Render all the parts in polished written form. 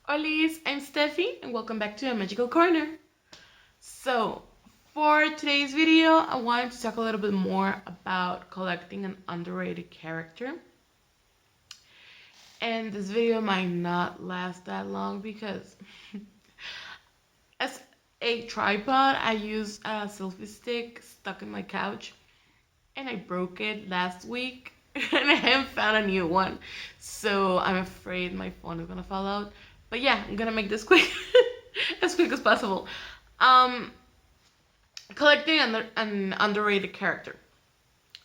Holis, I'm Stephie and welcome back to a magical corner. So, for today's video, I wanted to talk a little bit more about collecting an underrated character. And this video might not last that long because as a tripod, I use a selfie stick stuck in my couch and I broke it last week and I haven't found a new one. So, I'm afraid my phone is gonna fall out. But yeah, I'm gonna make this quick, as quick as possible. Um, Collecting an underrated character.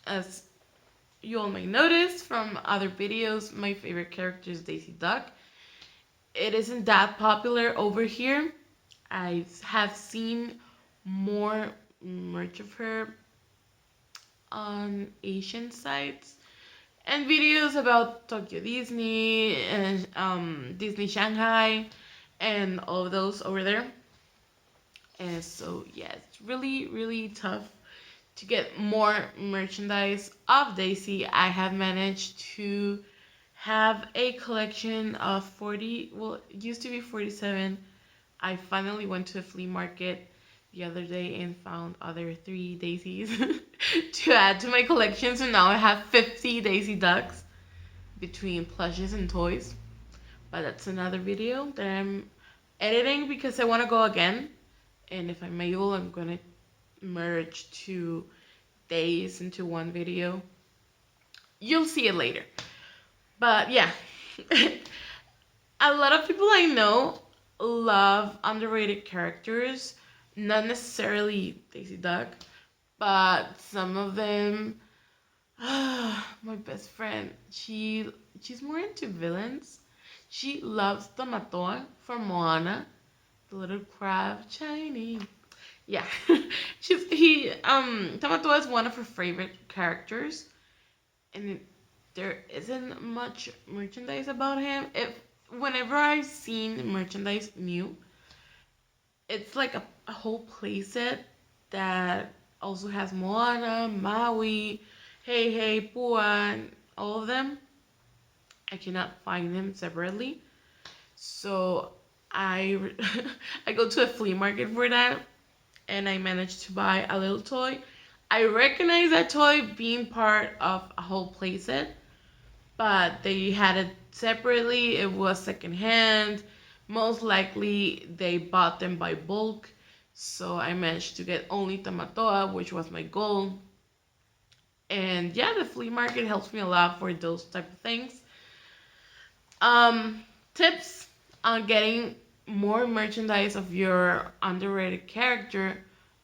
As you all may notice from other videos, my favorite character is Daisy Duck. It isn't that popular over here. I have seen more merch of her on Asian sites and videos about Tokyo Disney and Disney Shanghai and all of those over there. And so yeah, it's really tough to get more merchandise of Daisy. I have managed to have a collection of 40, well, it used to be 47. I finally went to a flea market the other day and found other 3 Daisies to add to my collection. So now I have 50 Daisy Ducks between plushes and toys. But that's another video that I'm editing because I want to go again. And if I'm able, I'm going to merge 2 days into one video. You'll see it later. But yeah, a lot of people I know love underrated characters. Not necessarily Daisy Duck, but some of them. My best friend, she's more into villains. She loves Tamatoa from Moana, the little crab shiny. Yeah, Tamatoa is one of her favorite characters, and there isn't much merchandise about him. If whenever I've seen merchandise new, it's like a whole playset that also has Moana, Maui, Hey Hey, Pua, and all of them. I cannot find them separately, so I I go to a flea market for that, and I managed to buy a little toy. I recognize that toy being part of a whole playset, but they had it separately. It was secondhand. Most likely they bought them by bulk. So I managed to get only Tamatoa, which was my goal. And yeah, the flea market helps me a lot for those type of things. Tips on getting more merchandise of your underrated character.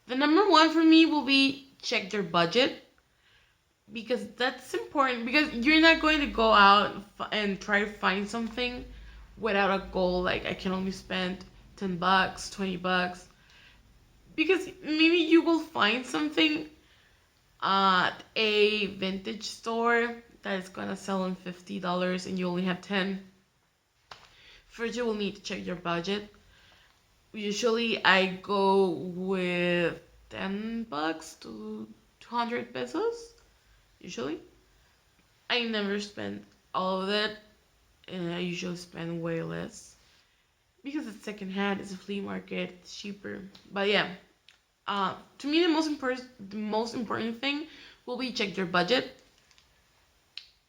The number one for me will be check your budget because that's important because you're not going to go out and try to find something without a goal like I can only spend $10, $20 because maybe you will find something at a vintage store that is gonna sell on $50 and you only have 10. First you will need to check your budget. Usually I go with $10 to 200 pesos usually. I never spend all of it, and I usually spend way less because it's secondhand. It's a flea market. It's cheaper. But yeah, to me the most important thing will be check your budget.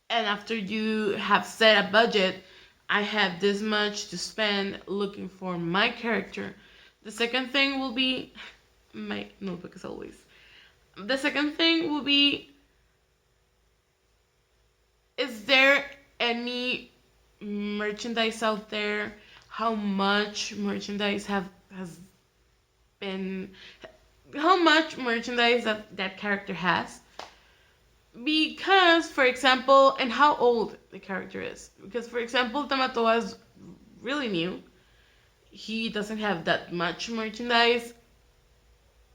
And after you have set a budget, I have this much to spend looking for my character. The second thing will be my notebook as always. The second thing will be, is there any merchandise out there? How much merchandise has been? How much merchandise that character has? Because, for example, and how old the character is. Because, for example, Tamatoa is really new. He doesn't have that much merchandise.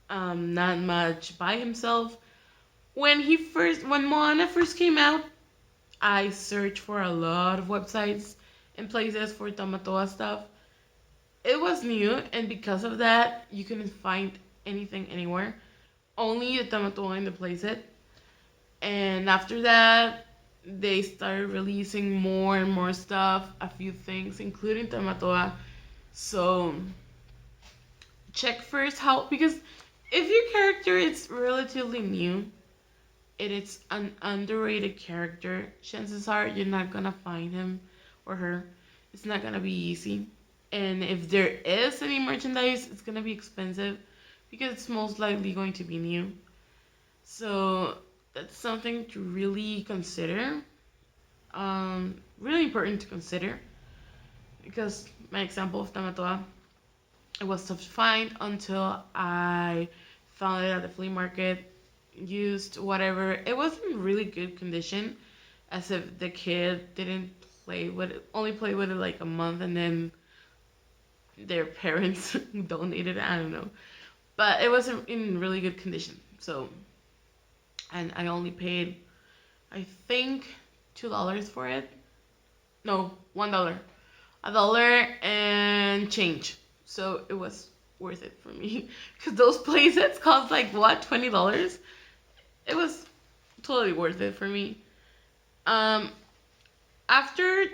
Not much by himself. When Moana first came out, I searched for a lot of websites and places for Tamatoa stuff. It was new, and because of that, you couldn't find anything anywhere. Only the Tamatoa in the playset. And after that, they started releasing more and more stuff, a few things, including Tamatoa. So check first how, because if your character is relatively new and it's an underrated character, chances are you're not gonna find him or her. It's not gonna be easy. And if there is any merchandise, it's gonna be expensive because it's most likely going to be new. So that's something to really consider. Really important to consider because my example of Tamatoa, it was tough to find until I found it at the flea market. Used whatever. It was in really good condition, as if the kid didn't play with it, only played with it like a month, and then their parents donated it. I don't know, but it was in really good condition. So, and I only paid, I think, $2 for it. No, $1, $1 and change. So it was worth it for me because those playsets cost like what, $20. It was totally worth it for me. Um, After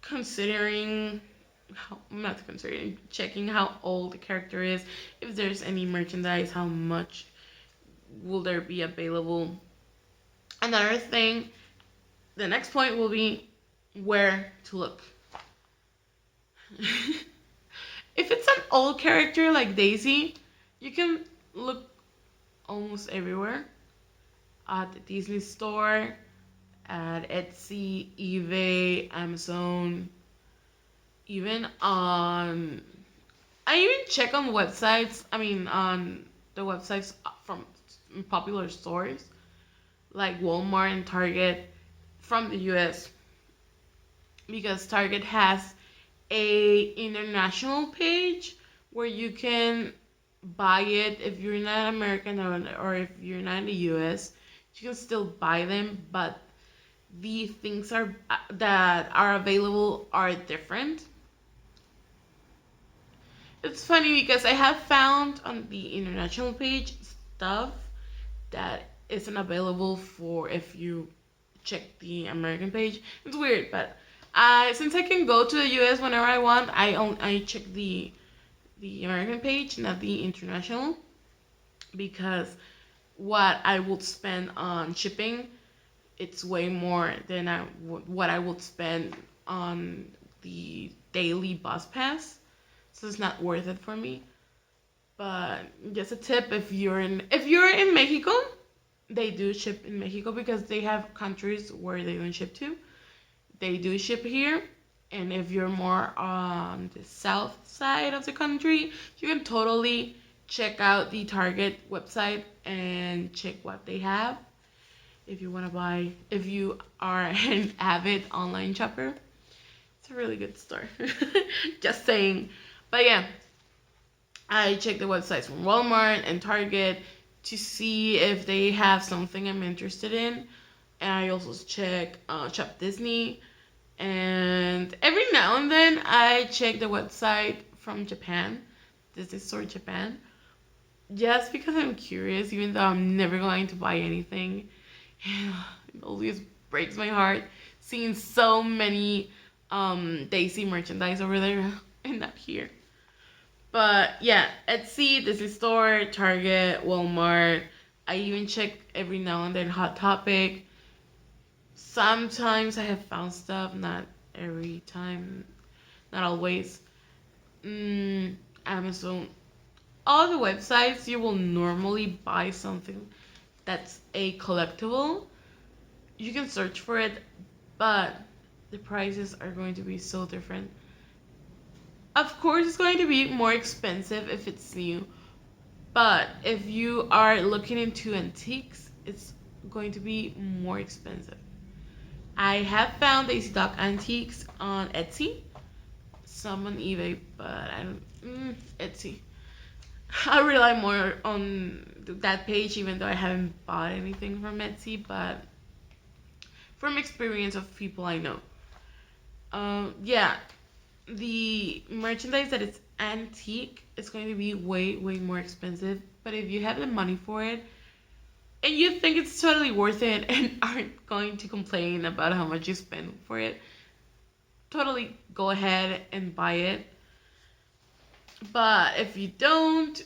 considering how, not considering, checking how old the character is, if there's any merchandise, how much will there be available. Another thing, the next point will be where to look. If it's an old character like Daisy, you can look almost everywhere. At the Disney store, at Etsy, eBay, Amazon, even on. I even check on websites. I mean, on the websites from popular stores like Walmart and Target from the US, because Target has a international page where you can buy it if you're not American, or if you're not in the US. You can still buy them, but the things are that are available are different. It's funny because I have found on the international page stuff that isn't available for if you check the American page. It's weird, but since I can go to the US whenever I want, I check the American page, not the international, because what I would spend on shipping, it's way more than what I would spend on the daily bus pass. So it's not worth it for me. But just a tip, if you're in Mexico, they do ship in Mexico because they have countries where they don't ship to. They do ship here. And if you're more on the south side of the country, you can totally check out the Target website and check what they have. If you want to buy, if you are an avid online shopper, it's a really good store. Just saying. But yeah, I check the websites from Walmart and Target to see if they have something I'm interested in. And I also check Shop Disney. And every now and then I check the website from Japan, Disney Store Japan, just because I'm curious, even though I'm never going to buy anything. It always breaks my heart seeing so many Daisy merchandise over there and not here. But yeah, Etsy, Disney Store, Target, Walmart. I even check every now and then Hot Topic. Sometimes I have found stuff, not every time, not always. Mm, Amazon. All the websites you will normally buy something that's a collectible. You can search for it, but the prices are going to be so different. Of course, it's going to be more expensive if it's new, but if you are looking into antiques, it's going to be more expensive. I have found Daisy Duck antiques on Etsy, some on eBay, but I don't. Etsy. I rely more on that page, even though I haven't bought anything from Etsy, but from experience of people I know. Yeah, the merchandise that is antique is going to be way, way more expensive. But if you have the money for it, and you think it's totally worth it and aren't going to complain about how much you spend for it, totally go ahead and buy it. But if you don't,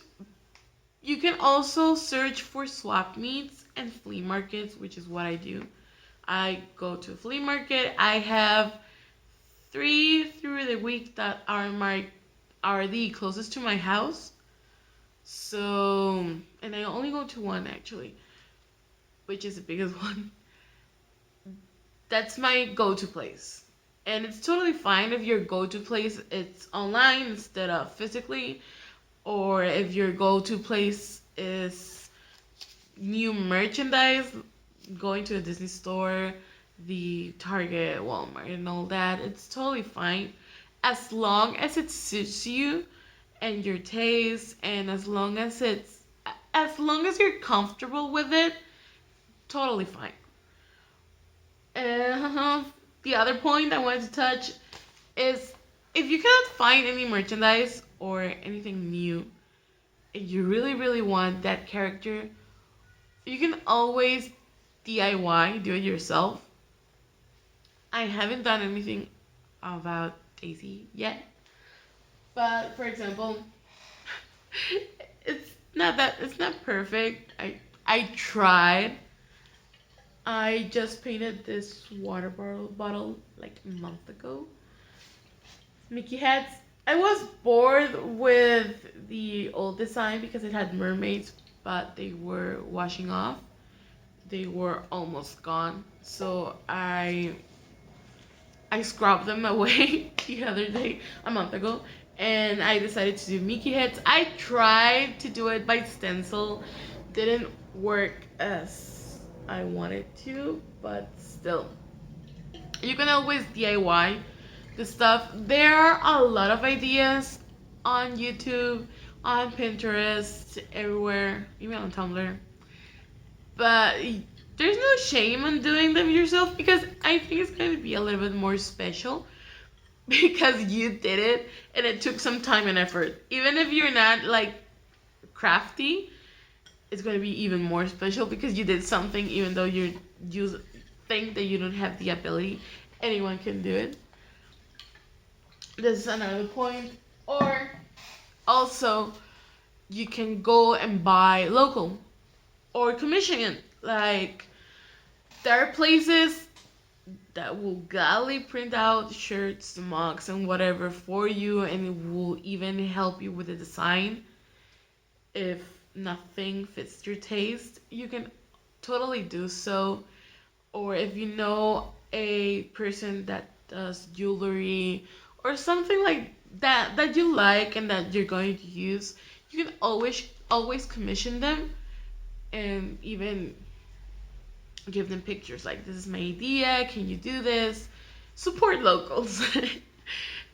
you can also search for swap meets and flea markets, which is what I do. I go to a flea market. I have three through the week that are the closest to my house. So, and I only go to one actually, which is the biggest one. That's my go-to place. And it's totally fine if your go-to place it's online instead of physically, or if your go-to place is new merchandise, going to a Disney store, the Target, Walmart, and all that. It's totally fine as long as it suits you and your taste, and as long as you're comfortable with it, totally fine. Uh, the other point I wanted to touch is if you cannot find any merchandise or anything new, and you really, really want that character, you can always DIY, do it yourself. I haven't done anything about Daisy yet, but for example, it's not perfect. I tried. I just painted this water bottle like a month ago. Mickey hats. I was bored with the old design because it had mermaids, but they were washing off. They were almost gone. So I scrubbed them away the other day, a month ago, and I decided to do Mickey heads. I tried to do it by stencil, didn't work as I wanted to, but still, you can always DIY the stuff. There are a lot of ideas on YouTube, on Pinterest, everywhere, even on Tumblr. But there's no shame on doing them yourself because I think it's going to be a little bit more special because you did it and it took some time and effort. Even if you're not like crafty, it's going to be even more special because you did something even though you think that you don't have the ability. Anyone can do it. This is another point. Or also, you can go and buy local or commission it. Like, there are places that will gladly print out shirts, mugs, and whatever for you, and it will even help you with the design. If nothing fits your taste, you can totally do so. Or if you know a person that does jewelry or something like that you like and that you're going to use, you can always commission them and even give them pictures like this is my idea, can you do this? Support locals.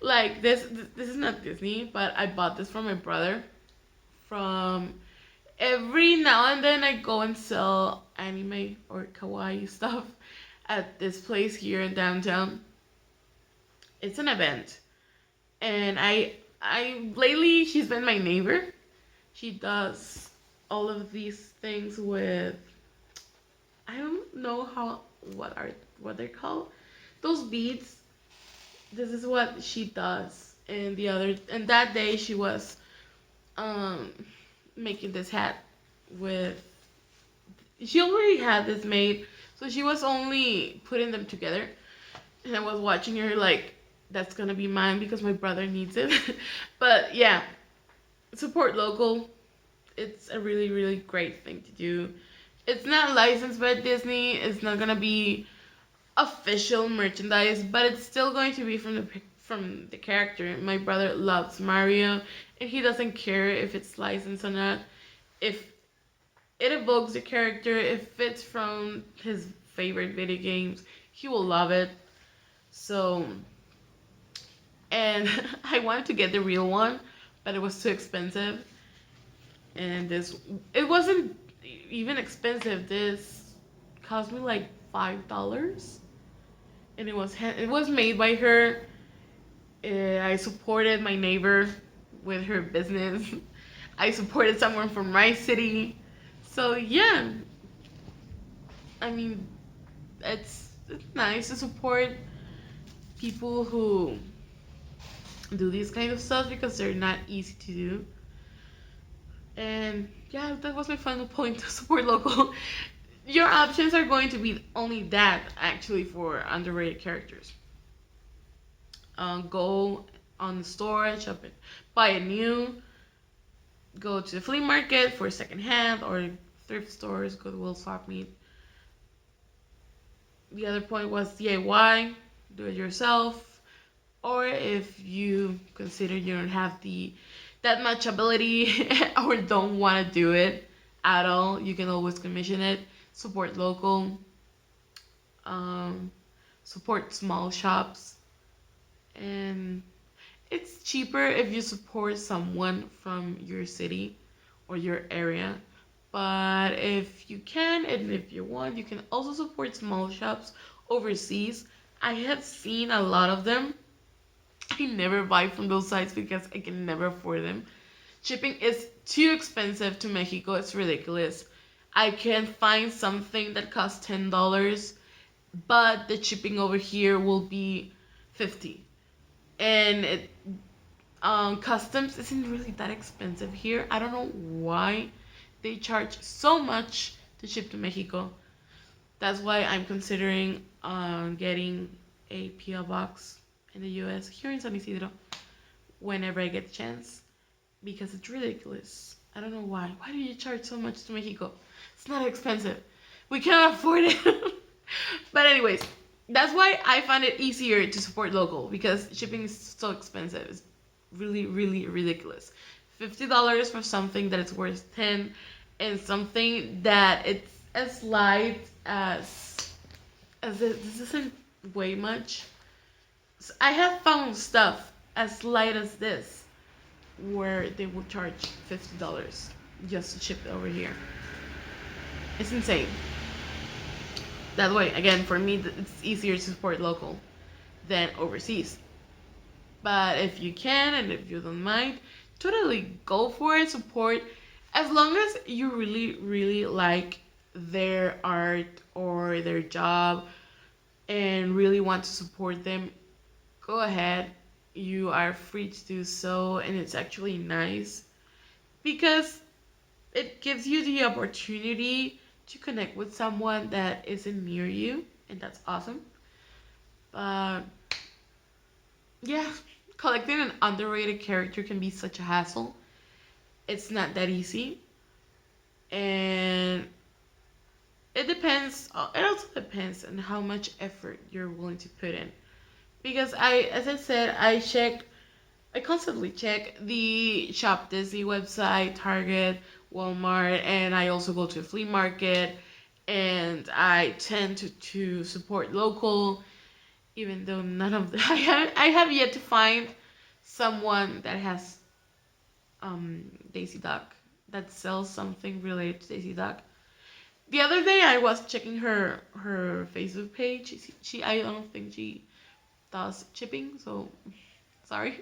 Like this is not Disney, but I bought this from my brother. From every now and then I go and sell anime or kawaii stuff at this place here in downtown. It's an event. And I lately she's been my neighbor. She does all of these things with I don't know what they're called. Those beads. This is what she does. And that day she was um making this hat with she already had this made, so she was only putting them together. And I was watching her like that's gonna be mine because my brother needs it. But yeah, support local. It's a really, really great thing to do. It's not licensed by Disney. It's not gonna be official merchandise, but it's still going to be from the character. My brother loves Mario, and he doesn't care if it's licensed or not. If it evokes the character, if it's from his favorite video games, he will love it. So, and I wanted to get the real one, but it was too expensive. And it wasn't even expensive. This cost me like $5, and it was made by her. I supported my neighbor with her business. I supported someone from my city. So yeah, I mean, it's nice to support people who do these kind of stuff because they're not easy to do. And yeah, that was my final point to support local. Your options are going to be only that actually for underrated characters. Go on the store, shop it, buy a new, go to the flea market for secondhand or thrift stores, Goodwill, Swap Meet. The other point was DIY, do it yourself, or if you consider you don't have the that much ability or don't want to do it at all, you can always commission it. Support local, um, support small shops, and it's cheaper if you support someone from your city or your area. But if you can and if you want, you can also support small shops overseas. I have seen a lot of them. I never buy from those sites because I can never afford them. Shipping is too expensive to Mexico. It's ridiculous. I can find something that costs $10, but the shipping over here will be 50. And customs isn't really that expensive here. I don't know why they charge so much to ship to Mexico. That's why I'm considering getting a PO box in the US here in San Isidro whenever I get the chance because it's ridiculous. I don't know why. Why do you charge so much to Mexico? It's not expensive. We cannot afford it. But anyways, that's why I find it easier to support local because shipping is so expensive. It's really, really ridiculous. $50 for something that it's worth 10 and something that it's as light as this isn't way much. So I have found stuff as light as this where they will charge $50 just to ship it over here. It's insane. That way, again, for me, it's easier to support local than overseas. But if you can and if you don't mind, totally go for it. Support as long as you really, really like their art or their job and really want to support them. Go ahead. You are free to do so, and it's actually nice because it gives you the opportunity to connect with someone that isn't near you, and that's awesome. But yeah, collecting an underrated character can be such a hassle. It's not that easy, and it depends. It also depends on how much effort you're willing to put in. Because as I said, I constantly check the Shop Disney website, Target, Walmart, and I also go to a flea market. And I tend to support local, even though none of the I have yet to find someone that has Daisy Duck that sells something related to Daisy Duck. The other day I was checking her Facebook page. I don't think she does shipping, so sorry.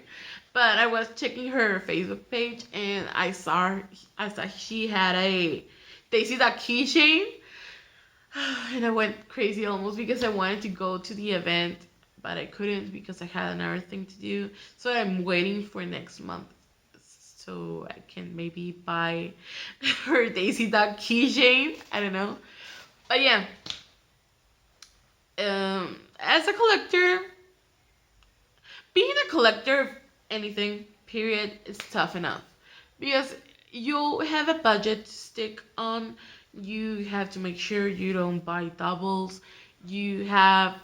But I was checking her Facebook page and I saw she had a Daisy Duck keychain, and I went crazy almost because I wanted to go to the event, but I couldn't because I had another thing to do. So I'm waiting for next month so I can maybe buy her Daisy Duck keychain. I don't know, but yeah. As a collector, being a collector of anything, period, is tough enough because you have a budget to stick on. You have to make sure you don't buy doubles. You have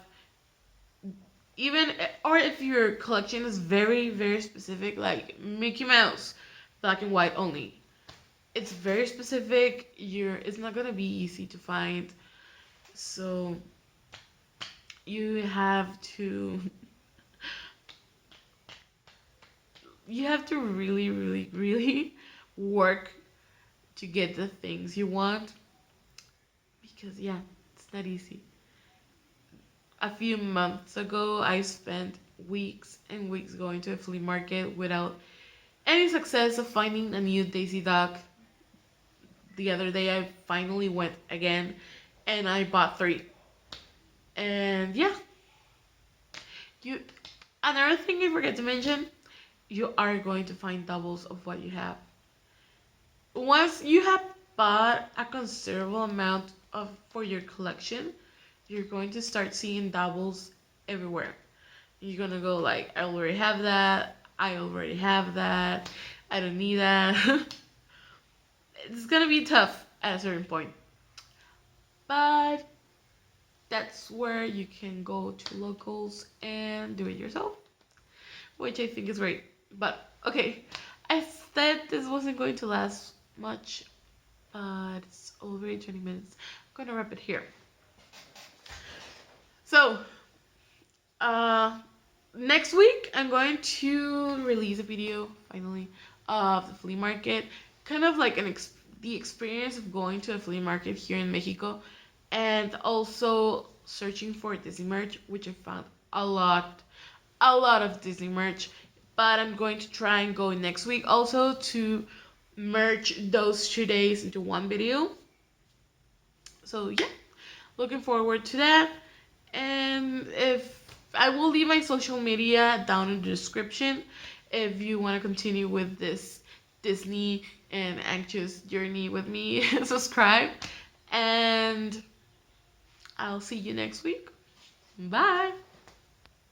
even, or if your collection is very, very specific, like Mickey Mouse, black and white only. It's very specific. It's not gonna be easy to find. So you have to really, really, really work to get the things you want because yeah, it's not easy. A few months ago, I spent weeks and weeks going to a flea market without any success of finding a new Daisy Duck. The other day, I finally went again, and I bought three. And yeah, you. Another thing I forget to mention, you are going to find doubles of what you have. Once you have bought a considerable amount of for your collection, you're going to start seeing doubles everywhere. You're gonna go like, I already have that. I already have that. I don't need that. It's gonna be tough at a certain point, but that's where you can go to locals and do it yourself, which I think is great. But okay, I said this wasn't going to last much, but it's already 20 minutes. I'm gonna wrap it here. So, uh, next week I'm going to release a video finally of the flea market, kind of like the experience of going to a flea market here in Mexico, and also searching for Disney merch, which I found a lot, a lot of Disney merch. But I'm going to try and go next week also to merge those 2 days into one video. So yeah, looking forward to that. And if I will leave my social media down in the description if you want to continue with this Disney and anxious journey with me, subscribe. And I'll see you next week. Bye.